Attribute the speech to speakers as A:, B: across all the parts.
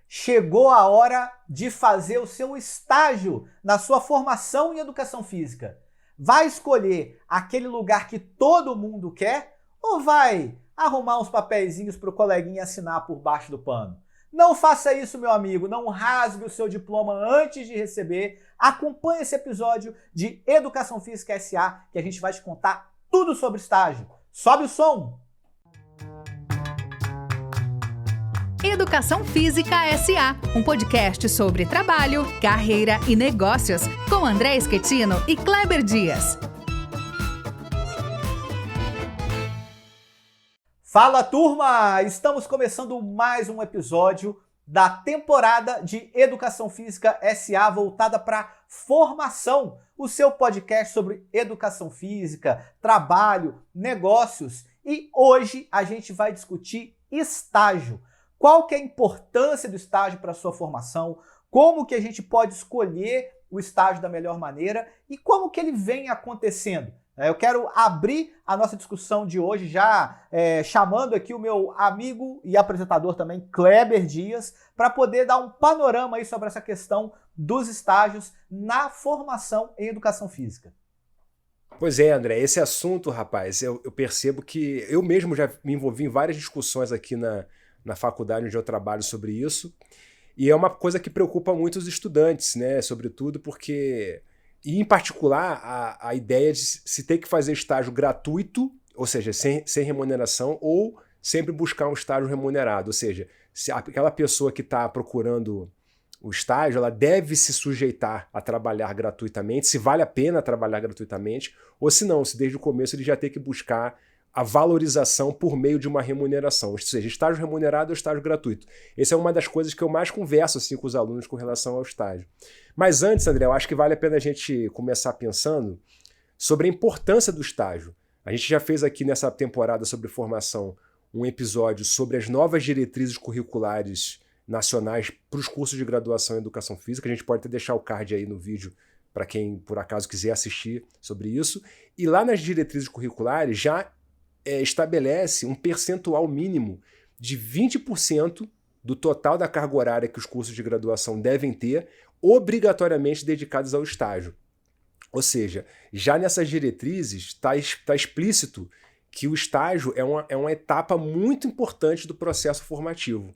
A: Chegou a hora de fazer o seu estágio na sua formação em educação física. Vai escolher aquele lugar que todo mundo quer ou vai arrumar uns papeizinhos para o coleguinha assinar por baixo do pano? Não faça isso, meu amigo. Não rasgue o seu diploma antes de receber. Acompanhe esse episódio de Educação Física S.A. que a gente vai te contar tudo sobre estágio. Sobe o som!
B: Educação Física S.A., um podcast sobre trabalho, carreira e negócios, com André Schettino e Kleber Dias.
A: Fala, turma! Estamos começando mais um episódio da temporada de Educação Física S.A. voltada para formação, o seu podcast sobre educação física, trabalho, negócios. E hoje a gente vai discutir estágio. Qual que é a importância do estágio para a sua formação, como que a gente pode escolher o estágio da melhor maneira e como que ele vem acontecendo. Eu quero abrir a nossa discussão de hoje já chamando aqui o meu amigo e apresentador também, Kleber Dias, para poder dar um panorama aí sobre essa questão dos estágios na formação em educação física.
C: Pois é, André, esse assunto, rapaz, eu percebo que eu mesmo já me envolvi em várias discussões aqui na faculdade onde eu trabalho sobre isso, e é uma coisa que preocupa muito os estudantes, né? Sobretudo porque, e em particular, a ideia de se ter que fazer estágio gratuito, ou seja, sem remuneração, ou sempre buscar um estágio remunerado, ou seja, se aquela pessoa que está procurando o estágio, ela deve se sujeitar a trabalhar gratuitamente, se vale a pena trabalhar gratuitamente, ou se não, se desde o começo ele já tem que buscar a valorização por meio de uma remuneração, ou seja, estágio remunerado ou estágio gratuito. Essa é uma das coisas que eu mais converso assim, com os alunos com relação ao estágio. Mas antes, André, eu acho que vale a pena a gente começar pensando sobre a importância do estágio. A gente já fez aqui nessa temporada sobre formação um episódio sobre as novas diretrizes curriculares nacionais para os cursos de graduação em educação física. A gente pode até deixar o card aí no vídeo para quem, por acaso, quiser assistir sobre isso. E lá nas diretrizes curriculares já estabelece um percentual mínimo de 20% do total da carga horária que os cursos de graduação devem ter, obrigatoriamente dedicados ao estágio. Ou seja, já nessas diretrizes está explícito que o estágio é uma etapa muito importante do processo formativo.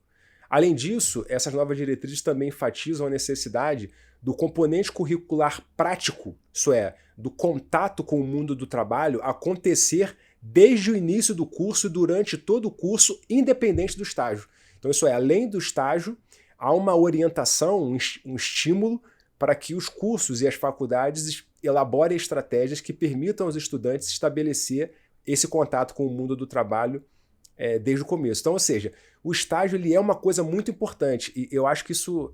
C: Além disso, essas novas diretrizes também enfatizam a necessidade do componente curricular prático, isso é, do contato com o mundo do trabalho acontecer desde o início do curso e durante todo o curso, independente do estágio. Então, isso é, além do estágio, há uma orientação, um estímulo para que os cursos e as faculdades elaborem estratégias que permitam aos estudantes estabelecer esse contato com o mundo do trabalho desde o começo. Então, ou seja, o estágio ele é uma coisa muito importante e eu acho que isso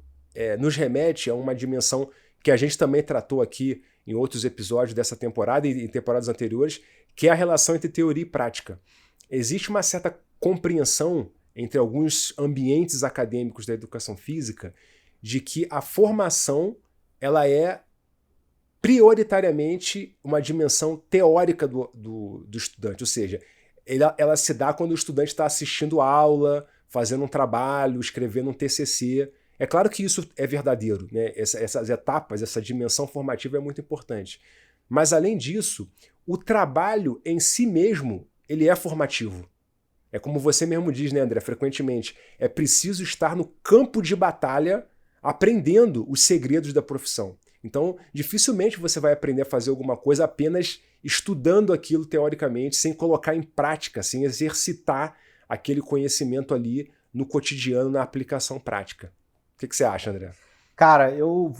C: nos remete a uma dimensão que a gente também tratou aqui em outros episódios dessa temporada e em temporadas anteriores, que é a relação entre teoria e prática. Existe uma certa compreensão entre alguns ambientes acadêmicos da educação física de que a formação ela é prioritariamente uma dimensão teórica do estudante, ou seja, ela se dá quando o estudante está assistindo aula, fazendo um trabalho, escrevendo um TCC. É claro que isso é verdadeiro, né? Essas etapas, essa dimensão formativa é muito importante. Mas, além disso, o trabalho em si mesmo, ele é formativo. É como você mesmo diz, né, André, frequentemente, é preciso estar no campo de batalha aprendendo os segredos da profissão. Então, dificilmente você vai aprender a fazer alguma coisa apenas estudando aquilo teoricamente, sem colocar em prática, sem exercitar aquele conhecimento ali no cotidiano, na aplicação prática. O que você acha, André?
A: Cara, eu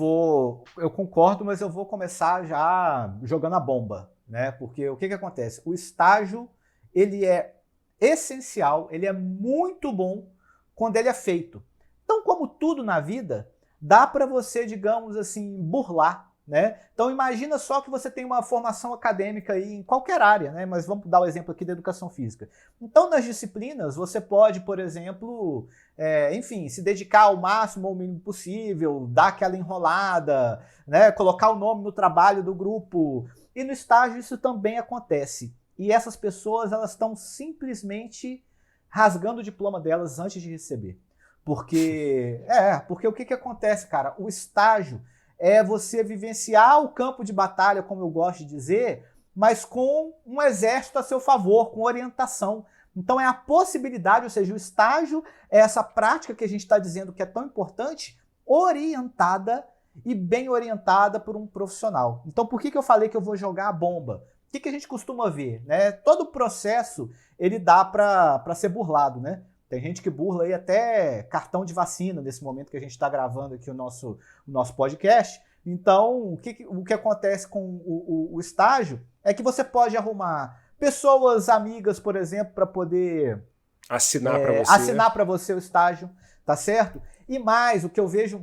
A: concordo, mas eu vou começar já jogando a bomba, né? Porque o que acontece? O estágio, ele é essencial, ele é muito bom quando ele é feito. Então, como tudo na vida, dá para você, digamos assim, burlar, né? Então, imagina só que você tem uma formação acadêmica aí em qualquer área, né? Mas vamos dar o exemplo aqui da educação física. Então, nas disciplinas, você pode, por exemplo, enfim, se dedicar ao máximo ou ao mínimo possível, dar aquela enrolada, né? Colocar o nome no trabalho do grupo. E no estágio isso também acontece. E essas pessoas, elas estão simplesmente rasgando o diploma delas antes de receber. Porque o que acontece, cara? O estágio é você vivenciar o campo de batalha, como eu gosto de dizer, mas com um exército a seu favor, com orientação. Então é a possibilidade, ou seja, o estágio é essa prática que a gente está dizendo que é tão importante, orientada e bem orientada por um profissional. Então por que eu falei que eu vou jogar a bomba? O que a gente costuma ver, né? Todo o processo ele dá para ser burlado, né? Tem gente que burla aí até cartão de vacina nesse momento que a gente está gravando aqui o nosso podcast. Então, o que acontece com o estágio é que você pode arrumar pessoas amigas, por exemplo, para poder assinar para você o estágio, tá certo? E mais, o que eu vejo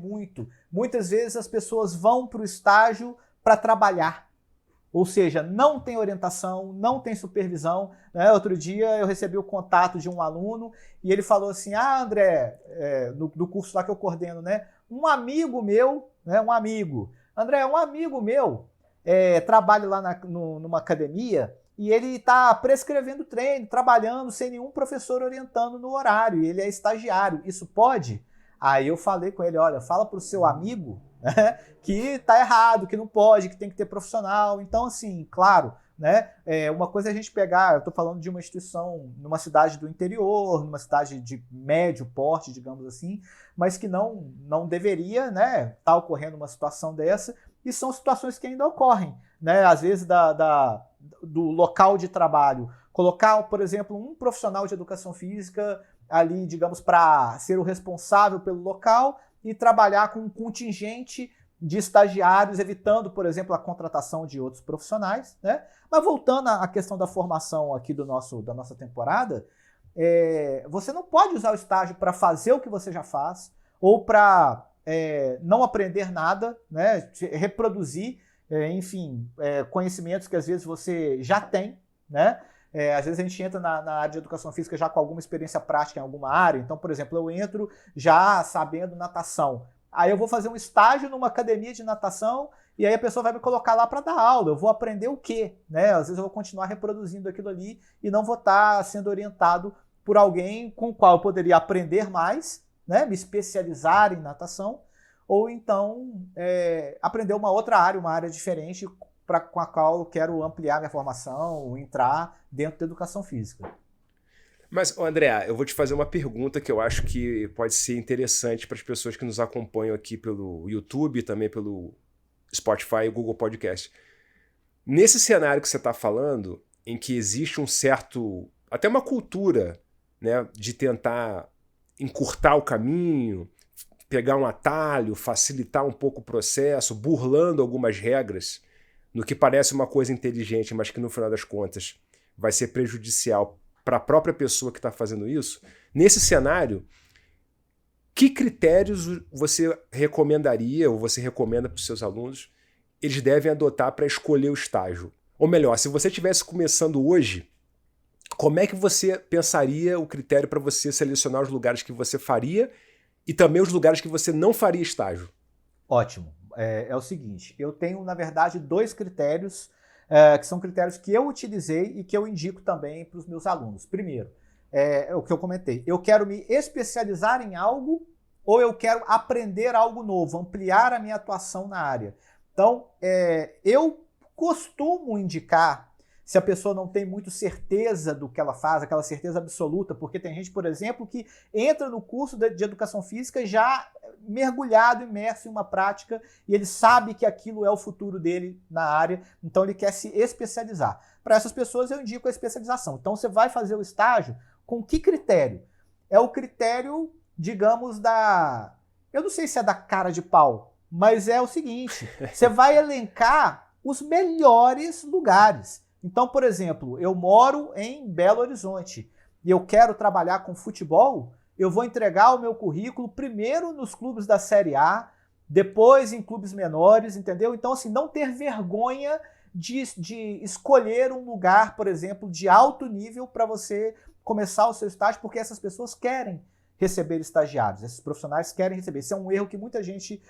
A: muitas vezes as pessoas vão para o estágio para trabalhar. Ou seja, não tem orientação, não tem supervisão. Né? Outro dia eu recebi o contato de um aluno e ele falou assim, André, do curso lá que eu coordeno, né? Um amigo meu, André, um amigo meu trabalha lá numa academia e ele está prescrevendo treino, trabalhando sem nenhum professor orientando no horário, e ele é estagiário. Isso pode? Aí eu falei com ele, olha, fala para o seu amigo, né, que tá errado, que não pode, que tem que ter profissional. Então, assim, claro, né, uma coisa é a gente pegar, eu estou falando de uma instituição numa cidade do interior, numa cidade de médio porte, digamos assim, mas que não deveria, né, tá ocorrendo uma situação dessa, e são situações que ainda ocorrem, né, às vezes do local de trabalho, colocar, por exemplo, um profissional de educação física ali, digamos, para ser o responsável pelo local e trabalhar com um contingente de estagiários, evitando, por exemplo, a contratação de outros profissionais, né? Mas voltando à questão da formação aqui da nossa temporada, você não pode usar o estágio para fazer o que você já faz ou para não aprender nada, né? Reproduzir, enfim, conhecimentos que às vezes você já tem, né? Às vezes a gente entra na área de educação física já com alguma experiência prática em alguma área. Então, por exemplo, eu entro já sabendo natação. Aí eu vou fazer um estágio numa academia de natação e aí a pessoa vai me colocar lá para dar aula. Eu vou aprender o quê? Né? Às vezes eu vou continuar reproduzindo aquilo ali e não vou estar sendo orientado por alguém com o qual eu poderia aprender mais, né? Me especializar em natação, ou então aprender uma outra área, uma área diferente, com a qual eu quero ampliar minha formação, entrar dentro da educação física.
C: Mas, André, eu vou te fazer uma pergunta que eu acho que pode ser interessante para as pessoas que nos acompanham aqui pelo YouTube e também pelo Spotify e Google Podcast. Nesse cenário que você está falando, em que existe um certo, até uma cultura, né, de tentar encurtar o caminho, pegar um atalho, facilitar um pouco o processo, burlando algumas regras, no que parece uma coisa inteligente, mas que no final das contas vai ser prejudicial para a própria pessoa que está fazendo isso. Nesse cenário, que critérios você recomendaria ou você recomenda para os seus alunos eles devem adotar para escolher o estágio? Ou melhor, se você estivesse começando hoje, como é que você pensaria o critério para você selecionar os lugares que você faria e também os lugares que você não faria estágio?
A: Ótimo. É o seguinte, eu tenho, na verdade, 2 critérios, que são critérios que eu utilizei e que eu indico também para os meus alunos. Primeiro, o que eu comentei, eu quero me especializar em algo ou eu quero aprender algo novo, ampliar a minha atuação na área. Então, eu costumo indicar, se a pessoa não tem muito certeza do que ela faz, aquela certeza absoluta, porque tem gente, por exemplo, que entra no curso de educação física já mergulhado, imerso em uma prática, e ele sabe que aquilo é o futuro dele na área, então ele quer se especializar. Para essas pessoas eu indico a especialização. Então você vai fazer o estágio com que critério? É o critério, digamos, eu não sei se é da cara de pau, mas é o seguinte, você vai elencar os melhores lugares. Então, por exemplo, eu moro em Belo Horizonte e eu quero trabalhar com futebol, eu vou entregar o meu currículo primeiro nos clubes da Série A, depois em clubes menores, entendeu? Então, assim, não ter vergonha de escolher um lugar, por exemplo, de alto nível para você começar o seu estágio, porque essas pessoas querem receber estagiários, esses profissionais querem receber. Esse é um erro que muita gente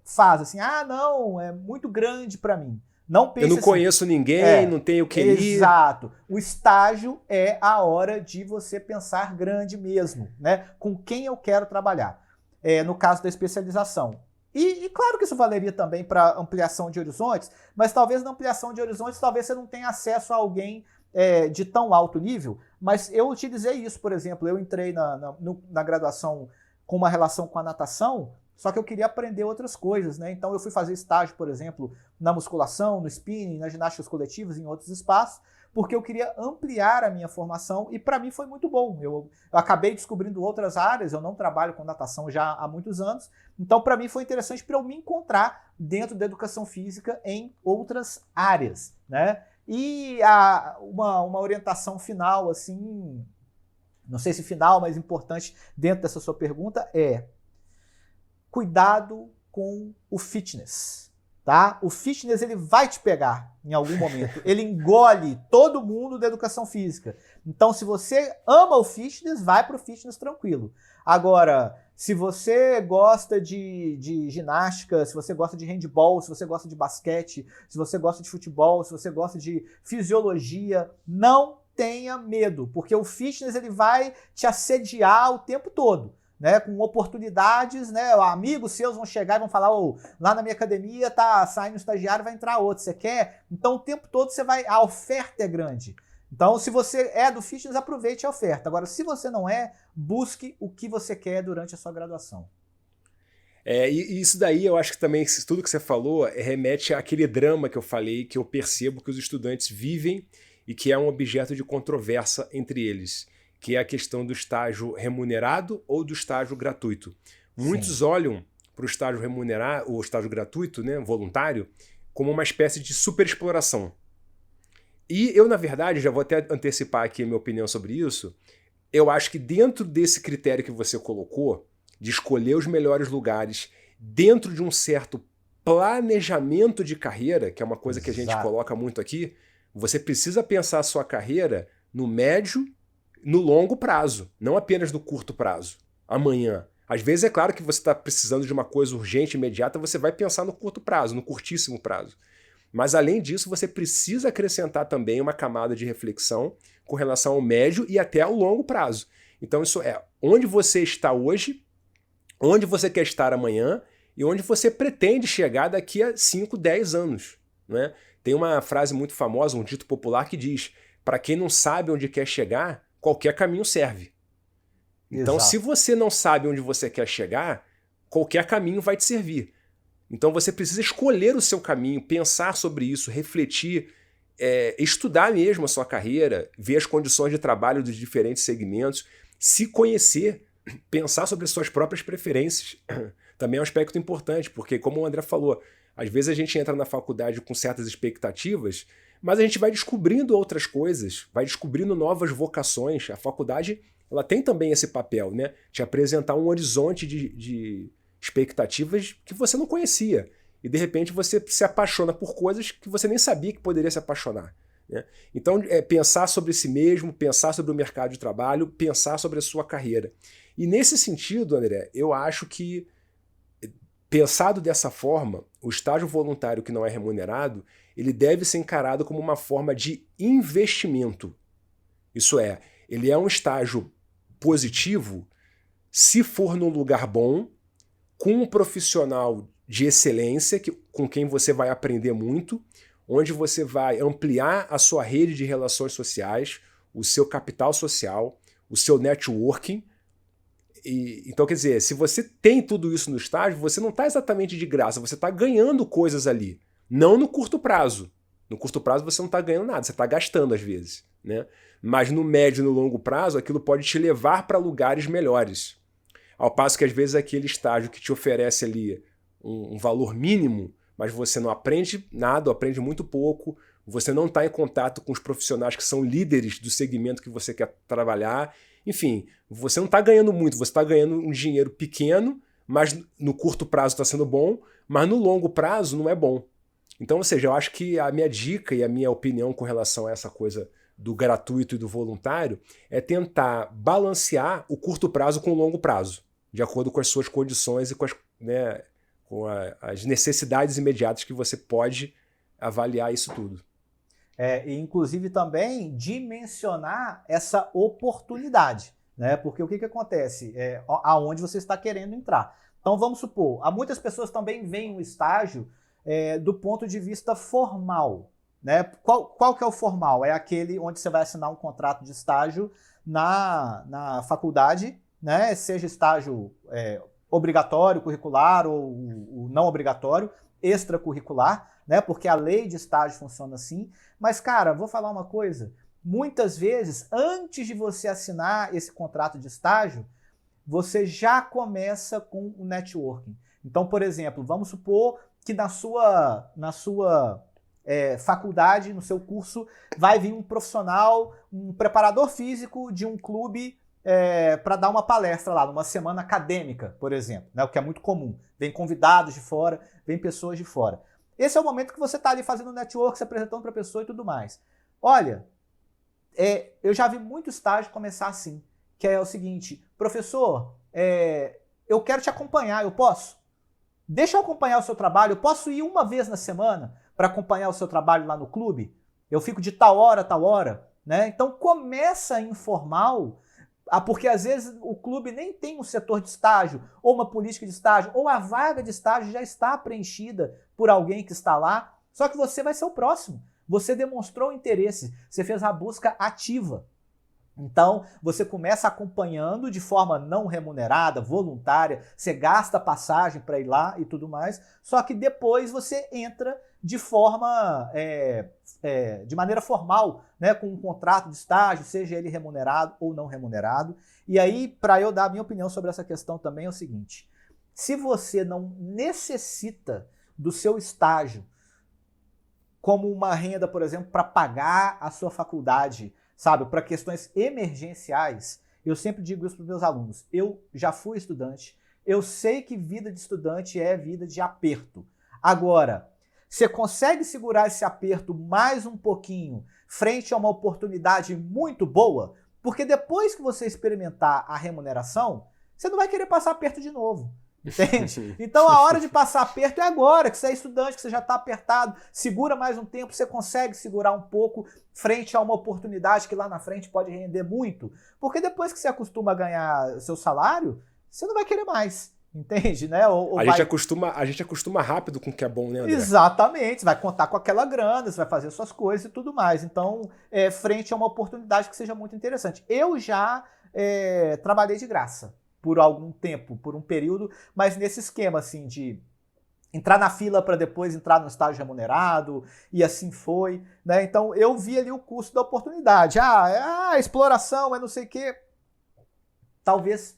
A: faz, assim, não, é muito grande para mim. Não pense
C: eu não
A: assim,
C: conheço ninguém, não tenho o que ir.
A: Exato. O estágio é a hora de você pensar grande mesmo, né? Com quem eu quero trabalhar. No caso da especialização. E claro que isso valeria também para ampliação de horizontes, mas talvez na ampliação de horizontes, talvez você não tenha acesso a alguém de tão alto nível, mas eu utilizei isso, por exemplo, eu entrei na graduação com uma relação com a natação, só que eu queria aprender outras coisas, né? Então eu fui fazer estágio, por exemplo, na musculação, no spinning, nas ginásticas coletivas, em outros espaços, porque eu queria ampliar a minha formação e para mim foi muito bom. Eu acabei descobrindo outras áreas, eu não trabalho com natação já há muitos anos, então para mim foi interessante para eu me encontrar dentro da educação física em outras áreas, né? E uma orientação final, assim, não sei se final, mas importante dentro dessa sua pergunta cuidado com o fitness, tá? O fitness, ele vai te pegar em algum momento. Ele engole todo mundo da educação física. Então, se você ama o fitness, vai para o fitness tranquilo. Agora, se você gosta de ginástica, se você gosta de handball, se você gosta de basquete, se você gosta de futebol, se você gosta de fisiologia, não tenha medo, porque o fitness ele vai te assediar o tempo todo, né? Com oportunidades, né? Amigos seus vão chegar e vão falar: lá na minha academia tá saindo um estagiário, vai entrar outro, você quer? Então o tempo todo a oferta é grande. Então, se você é do fitness, aproveite a oferta. Agora, se você não busque o que você quer durante a sua graduação.
C: E isso daí eu acho que também, tudo que você falou, remete àquele drama que eu falei, que eu percebo que os estudantes vivem e que é um objeto de controvérsia entre eles, que é a questão do estágio remunerado ou do estágio gratuito. Muitos olham para o estágio remunerado, o estágio gratuito, né, voluntário, como uma espécie de superexploração. E eu, na verdade, já vou até antecipar aqui a minha opinião sobre isso, eu acho que dentro desse critério que você colocou, de escolher os melhores lugares, dentro de um certo planejamento de carreira, que é uma coisa que a gente coloca muito aqui, você precisa pensar a sua carreira no médio, no longo prazo, não apenas no curto prazo, amanhã. Às vezes é claro que você está precisando de uma coisa urgente, imediata, você vai pensar no curto prazo, no curtíssimo prazo. Mas além disso, você precisa acrescentar também uma camada de reflexão com relação ao médio e até ao longo prazo. Então isso é onde você está hoje, onde você quer estar amanhã e onde você pretende chegar daqui a 5, 10 anos, né? Tem uma frase muito famosa, um dito popular que diz: para quem não sabe onde quer chegar, qualquer caminho serve. Então, se você não sabe onde você quer chegar, qualquer caminho vai te servir. Então você precisa escolher o seu caminho, pensar sobre isso, refletir, estudar mesmo a sua carreira, ver as condições de trabalho dos diferentes segmentos, se conhecer, pensar sobre as suas próprias preferências. Também é um aspecto importante, porque como o André falou, às vezes a gente entra na faculdade com certas expectativas, mas a gente vai descobrindo outras coisas, vai descobrindo novas vocações. A faculdade ela tem também esse papel, né? Te apresentar um horizonte de expectativas que você não conhecia. E de repente você se apaixona por coisas que você nem sabia que poderia se apaixonar, né? Então, pensar sobre si mesmo, pensar sobre o mercado de trabalho, pensar sobre a sua carreira. E nesse sentido, André, eu acho que, pensado dessa forma, o estágio voluntário que não é remunerado, ele deve ser encarado como uma forma de investimento. Isso é, ele é um estágio positivo se for num lugar bom, com um profissional de excelência, com quem você vai aprender muito, onde você vai ampliar a sua rede de relações sociais, o seu capital social, o seu networking. Então, quer dizer, se você tem tudo isso no estágio, você não está exatamente de graça, você está ganhando coisas ali. Não no curto prazo. No curto prazo você não está ganhando nada, você está gastando às vezes, né? Mas no médio e no longo prazo, aquilo pode te levar para lugares melhores. Ao passo que às vezes aquele estágio que te oferece ali um valor mínimo, mas você não aprende nada, aprende muito pouco, você não está em contato com os profissionais que são líderes do segmento que você quer trabalhar. Enfim, você não está ganhando muito, você está ganhando um dinheiro pequeno, mas no curto prazo está sendo bom, mas no longo prazo não é bom. Então, ou seja, eu acho que a minha dica e a minha opinião com relação a essa coisa do gratuito e do voluntário é tentar balancear o curto prazo com o longo prazo, de acordo com as suas condições e com as necessidades imediatas que você pode avaliar isso tudo.
A: E inclusive também dimensionar essa oportunidade, né? Porque o que acontece? Aonde você está querendo entrar. Então vamos supor, há muitas pessoas também veem o estágio do ponto de vista formal, né? Qual que é o formal? É aquele onde você vai assinar um contrato de estágio na faculdade, né? Seja estágio obrigatório, curricular ou não obrigatório, extracurricular, né? Porque a lei de estágio funciona assim. Mas, cara, vou falar uma coisa. Muitas vezes, antes de você assinar esse contrato de estágio, você já começa com o networking. Então, por exemplo, vamos supor que na sua faculdade, no seu curso, vai vir um profissional, um preparador físico de um clube para dar uma palestra lá, numa semana acadêmica, por exemplo, né? O que é muito comum. Vem convidados de fora, vem pessoas de fora. Esse é o momento que você está ali fazendo network, se apresentando para a pessoa e tudo mais. Olha, eu já vi muito estágio começar assim, que é o seguinte: professor, eu quero te acompanhar, eu posso? Deixa eu acompanhar o seu trabalho, eu posso ir uma vez na semana para acompanhar o seu trabalho lá no clube? Eu fico de tal hora, né? Então começa informal, porque às vezes o clube nem tem um setor de estágio, ou uma política de estágio, ou a vaga de estágio já está preenchida por alguém que está lá, só que você vai ser o próximo. Você demonstrou interesse, você fez a busca ativa. Então, você começa acompanhando de forma não remunerada, voluntária, você gasta passagem para ir lá e tudo mais, só que depois você entra de forma, de maneira formal, né, com um contrato de estágio, seja ele remunerado ou não remunerado. E aí, para eu dar a minha opinião sobre essa questão também é o seguinte: se você não necessita do seu estágio como uma renda, por exemplo, para pagar a sua faculdade, sabe, para questões emergenciais, eu sempre digo isso para os meus alunos. Eu já fui estudante, eu sei que vida de estudante é vida de aperto. Agora, você consegue segurar esse aperto mais um pouquinho frente a uma oportunidade muito boa? Porque depois que você experimentar a remuneração, você não vai querer passar aperto de novo. Entende? Então a hora de passar aperto é agora, que você é estudante, que você já está apertado, segura mais um tempo, você consegue segurar um pouco frente a uma oportunidade que lá na frente pode render muito, porque depois que você acostuma a ganhar seu salário, você não vai querer mais, entende? Né?
C: A gente acostuma rápido com o que é bom, né, André?
A: Exatamente, você vai contar com aquela grana, você vai fazer suas coisas e tudo mais. Então, frente a uma oportunidade que seja muito interessante. Eu já trabalhei de graça por algum tempo, por um período, mas nesse esquema assim de entrar na fila para depois entrar no estágio remunerado, e assim foi, né? Então eu vi ali o custo da oportunidade. Exploração, não sei o quê. Talvez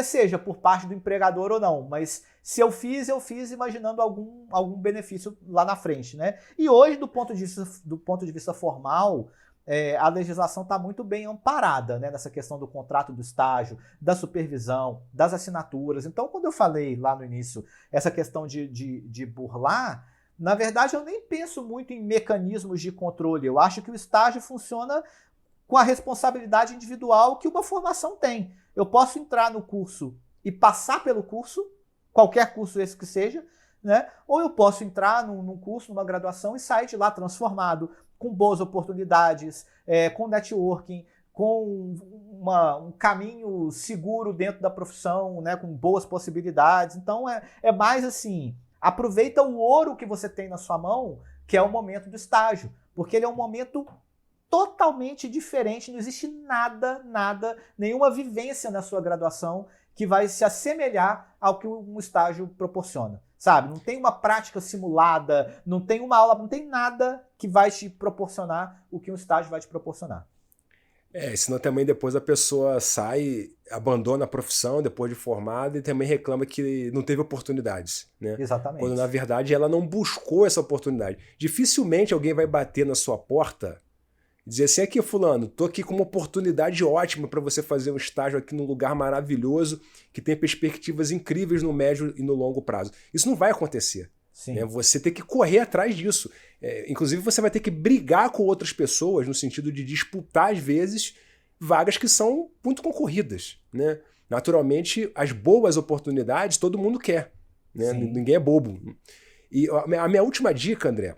A: seja por parte do empregador ou não, mas se eu fiz imaginando algum benefício lá na frente, né? E hoje, do ponto de vista formal, a legislação está muito bem amparada, né, nessa questão do contrato do estágio, da supervisão, das assinaturas. Então, quando eu falei lá no início essa questão de burlar, na verdade eu nem penso muito em mecanismos de controle. Eu acho que o estágio funciona com a responsabilidade individual que uma formação tem. Eu posso entrar no curso e passar pelo curso, qualquer curso esse que seja, né? Ou eu posso entrar num curso, numa graduação e sair de lá transformado, com boas oportunidades, com networking, com um caminho seguro dentro da profissão, né, com boas possibilidades. Então é mais assim, aproveita o ouro que você tem na sua mão, que é o momento do estágio, porque ele é um momento totalmente diferente, não existe nada, nenhuma vivência na sua graduação que vai se assemelhar ao que um estágio proporciona. Sabe? Não tem uma prática simulada, não tem uma aula, não tem nada que vai te proporcionar o que um estágio vai te proporcionar.
C: Senão também depois a pessoa sai, abandona a profissão depois de formada e também reclama que não teve oportunidades, né?
A: Exatamente.
C: Quando na verdade ela não buscou essa oportunidade. Dificilmente alguém vai bater na sua porta e dizer assim: aqui fulano, tô aqui com uma oportunidade ótima para você fazer um estágio aqui num lugar maravilhoso que tem perspectivas incríveis no médio e no longo prazo. Isso não vai acontecer.
A: Sim.
C: Né? Você tem que correr atrás disso. Inclusive você vai ter que brigar com outras pessoas no sentido de disputar às vezes vagas que são muito concorridas, né? Naturalmente as boas oportunidades todo mundo quer, né? Ninguém é bobo. E a minha última dica, André,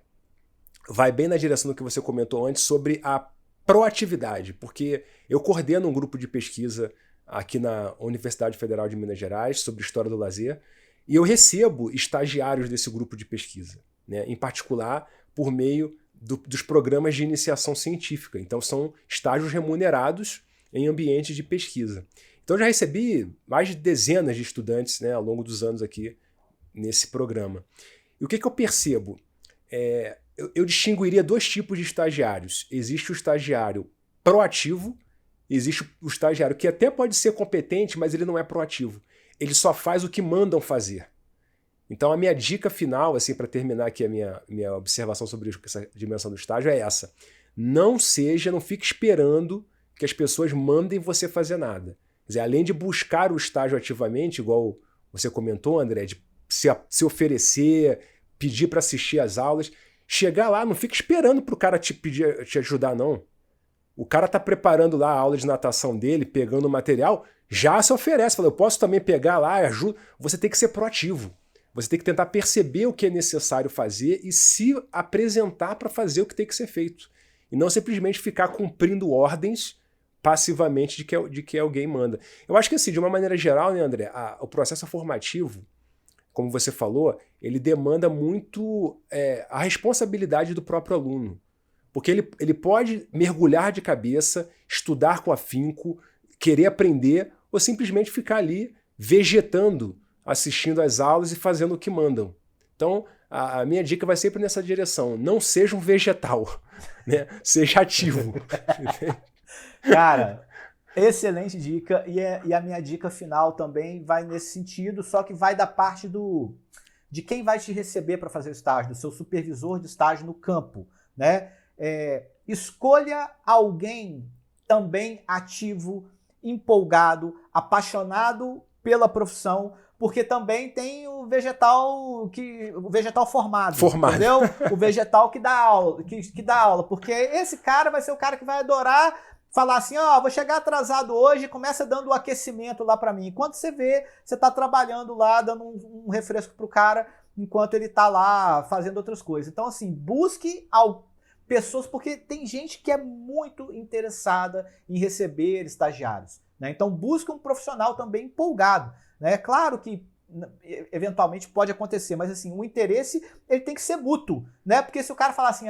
C: vai bem na direção do que você comentou antes sobre a proatividade, porque eu coordeno um grupo de pesquisa aqui na Universidade Federal de Minas Gerais sobre história do lazer, e eu recebo estagiários desse grupo de pesquisa, né? Em particular por meio dos programas de iniciação científica. Então são estágios remunerados em ambientes de pesquisa. Então eu já recebi mais de dezenas de estudantes, né, ao longo dos anos aqui nesse programa. E o que eu percebo? Eu distinguiria dois tipos de estagiários. Existe o estagiário proativo, existe o estagiário que até pode ser competente, mas ele não é proativo. Ele só faz o que mandam fazer. Então a minha dica final, assim, para terminar aqui a minha observação sobre essa dimensão do estágio é essa. Não fique esperando que as pessoas mandem você fazer nada. Quer dizer, além de buscar o estágio ativamente, igual você comentou, André, de se oferecer, pedir para assistir às aulas, chegar lá, não fica esperando para o cara te ajudar, não. O cara está preparando lá a aula de natação dele, pegando o material, já se oferece, fala, eu posso também pegar lá, ajudo. Você tem que ser proativo. Você tem que tentar perceber o que é necessário fazer e se apresentar para fazer o que tem que ser feito. E não simplesmente ficar cumprindo ordens passivamente de que alguém manda. Eu acho que assim, de uma maneira geral, né, André, o processo formativo, como você falou, ele demanda muito a responsabilidade do próprio aluno. Porque ele pode mergulhar de cabeça, estudar com afinco, querer aprender, ou simplesmente ficar ali vegetando, assistindo às aulas e fazendo o que mandam. Então, a minha dica vai sempre nessa direção. Não seja um vegetal, né? Seja ativo.
A: Cara, excelente dica. E a minha dica final também vai nesse sentido, só que vai da parte de quem vai te receber para fazer o estágio, do seu supervisor de estágio no campo, né? Escolha alguém também ativo, empolgado, apaixonado pela profissão, porque também tem o vegetal formado, entendeu? O vegetal que dá aula, porque esse cara vai ser o cara que vai adorar falar assim, vou chegar atrasado hoje, começa dando o aquecimento lá para mim. Enquanto você vê, você tá trabalhando lá, dando um refresco pro cara, enquanto ele tá lá fazendo outras coisas. Então, assim, busque pessoas, porque tem gente que é muito interessada em receber estagiários, né? Então, busque um profissional também empolgado, né? Claro que eventualmente pode acontecer, mas assim, o interesse ele tem que ser mútuo, né? Porque se o cara falar assim,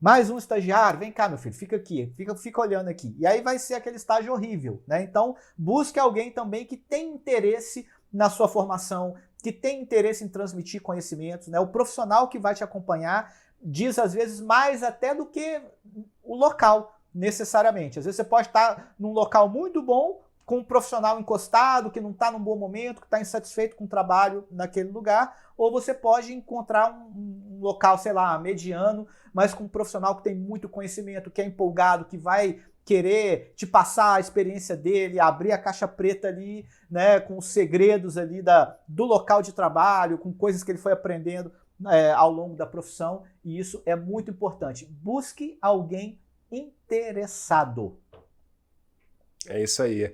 A: mais um estagiário, vem cá, meu filho, fica aqui, fica olhando aqui. E aí vai ser aquele estágio horrível, né? Então, busque alguém também que tem interesse na sua formação, que tem interesse em transmitir conhecimentos, né? O profissional que vai te acompanhar diz, às vezes, mais até do que o local, necessariamente. Às vezes você pode estar num local muito bom, com um profissional encostado, que não está num bom momento, que está insatisfeito com o trabalho naquele lugar, ou você pode encontrar um local, sei lá, mediano, mas com um profissional que tem muito conhecimento, que é empolgado, que vai querer te passar a experiência dele, abrir a caixa preta ali, né, com os segredos ali do local de trabalho, com coisas que ele foi aprendendo ao longo da profissão, e isso é muito importante. Busque alguém interessado.
C: É isso aí.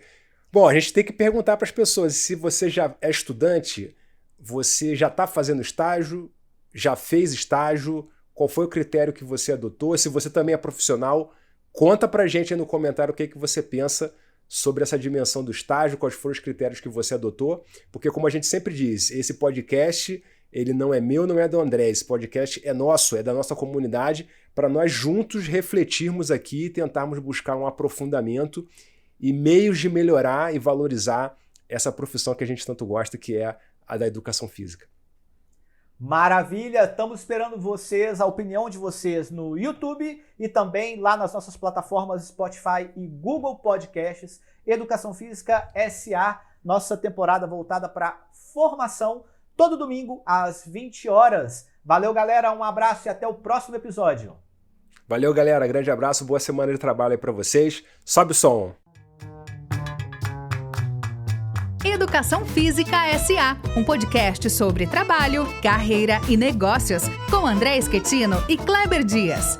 C: Bom, a gente tem que perguntar para as pessoas, se você já é estudante, você já está fazendo estágio, já fez estágio, qual foi o critério que você adotou, se você também é profissional, conta pra gente aí no comentário o que você pensa sobre essa dimensão do estágio, quais foram os critérios que você adotou, porque como a gente sempre diz, esse podcast ele não é meu, não é do André, esse podcast é nosso, é da nossa comunidade, para nós juntos refletirmos aqui e tentarmos buscar um aprofundamento e meios de melhorar e valorizar essa profissão que a gente tanto gosta, que é a da educação física.
A: Maravilha! Estamos esperando vocês, a opinião de vocês no YouTube e também lá nas nossas plataformas Spotify e Google Podcasts. Educação Física SA, nossa temporada voltada para formação, todo domingo às 20 horas. Valeu, galera, um abraço e até o próximo episódio.
C: Valeu, galera, grande abraço, boa semana de trabalho aí para vocês. Sobe o som!
B: Educação Física SA, um podcast sobre trabalho, carreira e negócios, com André Schettino e Kleber Dias.